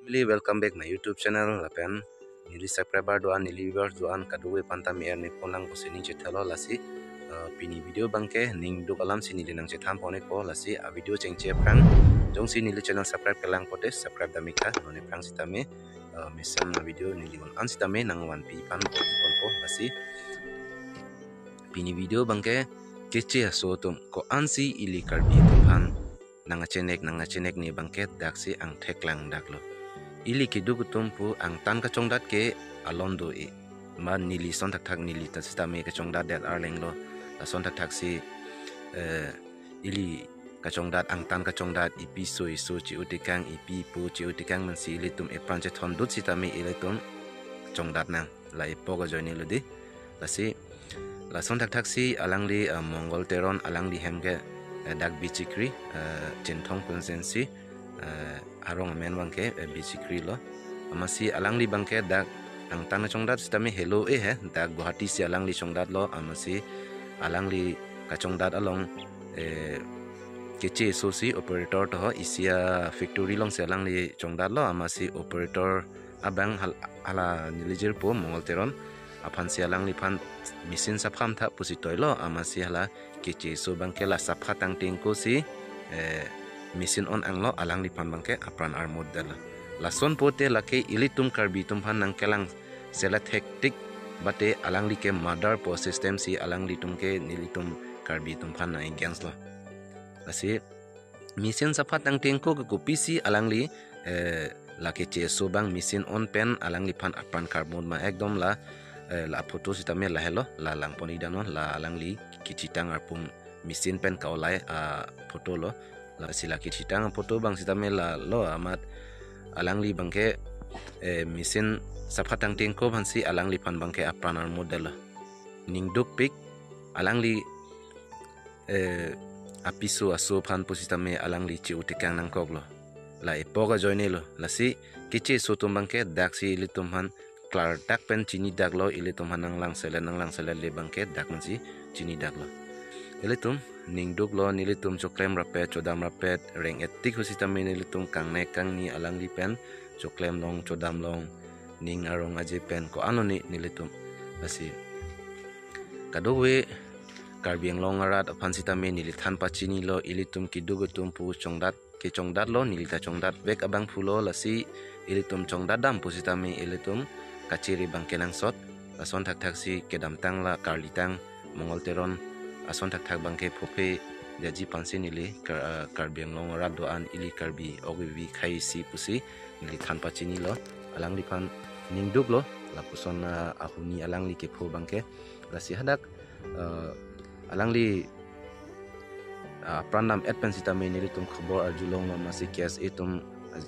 Really welcome back my YouTube channel lapen nili subscriber doan nili viewers doan kaduwe pantam air ni polang ko sini chetalo lasi pini video bangke ning duk alam sini linang chetam pone ko lasi a video chengche prang jong si nili channel subscribe kelang pote subscribe damika noni prang sitame misam na video nili on an sitame nang wan pi pan po lasi pini video bangke kece so tum ko ansi ili karbi tumhan nanga chenek ni bangke daksi ang theklang daklo ili kidu tumpu ang tan ka chongdat ke alondo e man nili son tak nili ta sistame ka chongdat dat arleng lo la son tak si ili ka chongdat ang tan ka chongdat ipi so chi utikang ipi pu chi utikang man si ili tum e pranche thon dut sitame ile tum chongdat na la e pogo joini lo di la si la son tak si alangli mongol teron alangli hemge dak bichikri jentong konsensi arong men bangke bisikri lo amasi alangli bangke dak ang tana chongdat sistame hello he dak guwahati si alangli chongdat lo amasi alangli ka chongdat along kece so si operator to isia factory long si alangli chongdat lo amasi operator abang hala nilijir po mongol teron apan si alangli pan misin sapham tha pusitoy lo amasi hala kece so bangke la sapha tang tingko si mesin on anglo alang di pambangke apran armod dala lason pote lake ilitum karbi tumhan nang kelang selat hektik bate alang li ke mother po system si alang li tumke nilitum karbi tumhan na ingens lo lasi mesin sapat ang tengko ke PC alang li lake che sobang mesin on pen alang li pan apran carbon ma ekdom la la photo sitame la hello la lang poni dano la alang li kichitang arpum mesin pen kaulai photo lo la sila kitang foto bang sitame la lo amat alangli bangke mesin saphatang tengko bansi alangli pan bangke apranar model ningduk pik alangli apiso aso pan positame alangli chi utikang nang koglo la epoga joine lo la si kiche sotum bangke daksi ilitum han klar dak pen chini daglo ilitum han nang lang sele le bangke dak mansi chini daglo ilitum ningduk lo nilitum choklem rapet chodam rapet reng etik husitame nilitum kang ni alang lipen choklem long chodam long ning arong aje pen ko anoni nilitum basi kadowe karbiang long arat apan sitame nilithan pachini lo ilitum kidugutum pu chongdat ke chongdat lo nilita chongdat bek abang phulo lasi ilitum chongdat dam pusitame ilitum kachiri bangkenang sot lason thak si kedam tang la karlitang mongol teron ason tak bangke pope jaji pansin ili karbiang long radoan ili karbi ogwi khai si pusi ili tanpa chini lo alang lipan ningduk lo lapuson ahuni alang li kepo bangke lasi hadak alang li pranam adpen sitame nili tum khobor arjulong lo masih kias itum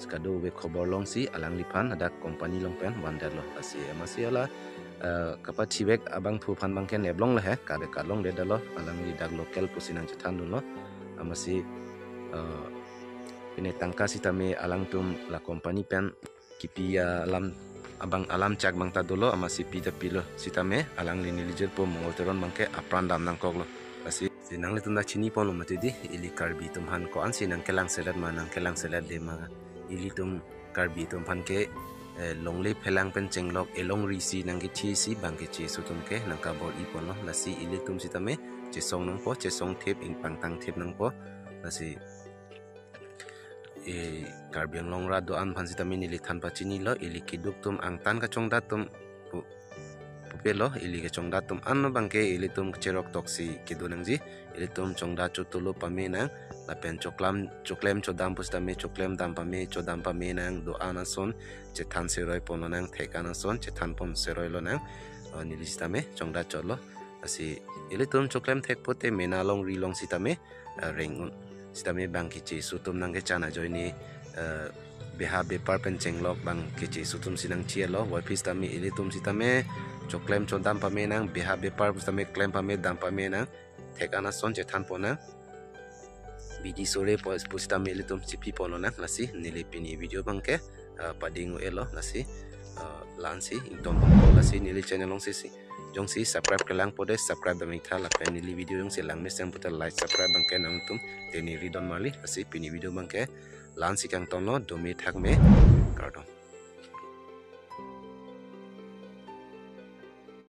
kado we khobor long si alang lipan hadak company long pen wonder lo lasi masih ala kapat cibek abang phupan bangken neblong lah kade kalong de dalo alang di dag lokal pusinang cetan dulu masih ini tangka sitame alang tum la company pen kipi alam abang alam cak bang dulu masih pida pilo sitame alang lini lijer po mongolteron bangke apran dam nang koglo masih sinang litum da chini pon mati di ili karbi tum han ko an sinang kelang selat manang kelang selat de ma ili tum karbi tum pan ke longle phelang pen chenglok elong risi nang ki thi si bang ke che sutum ke nang ka bol ipon lo lasi ilitum sitame che song nang po che song thep in pang tang thep nang po lasi karbiang long ra do an phan sitame ni lithan pa chini lo ili kiduk tum ang tan ka chongda tum pupelo ili ka chongda tum an bang ke ilitum cherok toksi kidu nang ji ilitum chongda chutulo pame nang lapen choklem chodam pustame choklem dam pame nang do anason chethan seroi pono nang thekana son chethan pon seroi lo nang nilistame chongda cholo asi ilitum choklem thek pote menalong rilong sitame rengun sitame bang kichi sutum nang ke chana joini beha bepar pen chenglok bang kichi sutum sinang chielo wafis tame ilitum sitame choklem chodam pame nang beha bepar pustame klem pame dam pame nang thekana son chethan pona bidi sore posita melitum cipi pono na lasi nilipini video bangke padingu elo lasi lansi intom lasi nili channel long sisi jong si subscribe ke lang pode subscribe dami tha la pen ni video jong si lang mes yang putar like subscribe bangke nang tum teni ridon mali asi pini video bangke lan si kang tono domi thak me kardom